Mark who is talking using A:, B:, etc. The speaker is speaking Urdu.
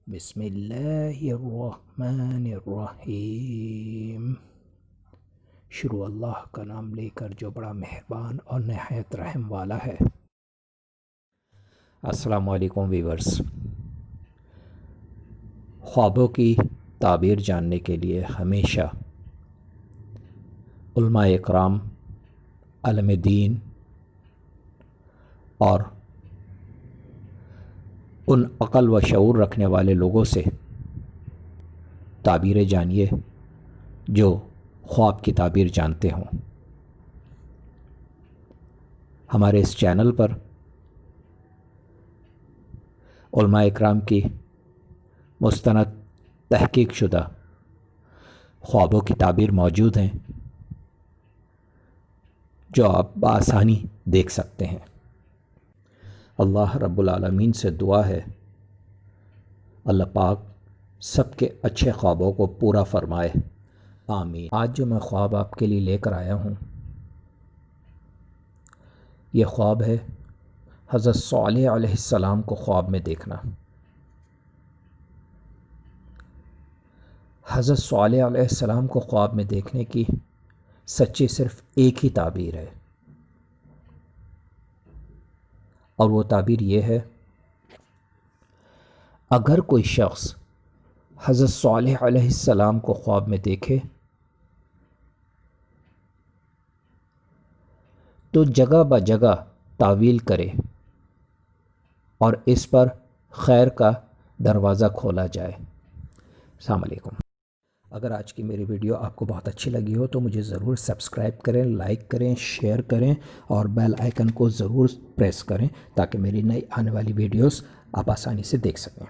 A: بسم اللہ الرحمن الرحیم۔ شروع اللہ کا نام لے کر جو بڑا مہربان اور نہایت رحم والا ہے۔ السلام علیکم ویورز۔ خوابوں کی تعبیر جاننے کے لیے ہمیشہ علماء اکرام، عالم دین اور ان عقل و شعور رکھنے والے لوگوں سے تعبیریں جانیے جو خواب کی تعبیر جانتے ہوں۔ ہمارے اس چینل پر علماء اکرام کی مستند تحقیق شدہ خوابوں کی تعبیر موجود ہیں جو آپ بآسانی دیکھ سکتے ہیں۔ اللہ رب العالمین سے دعا ہے اللہ پاک سب کے اچھے خوابوں کو پورا فرمائے، آمین۔ آج جو میں خواب آپ کے لیے لے کر آیا ہوں، یہ خواب ہے حضرت صالح علیہ السلام کو خواب میں دیکھنا۔ حضرت صالح علیہ السلام کو خواب میں دیکھنے کی سچی صرف ایک ہی تعبیر ہے، اور وہ تعبیر یہ ہے: اگر کوئی شخص حضرت صالح علیہ السلام کو خواب میں دیکھے تو جگہ بہ جگہ تعویل کرے اور اس پر خیر کا دروازہ کھولا جائے۔ السلام علیکم۔ اگر آج کی میری ویڈیو آپ کو بہت اچھی لگی ہو تو مجھے ضرور سبسکرائب کریں، لائک کریں، شیئر کریں اور بیل آئیکن کو ضرور پریس کریں تاکہ میری نئی آنے والی ویڈیوز آپ آسانی سے دیکھ سکیں۔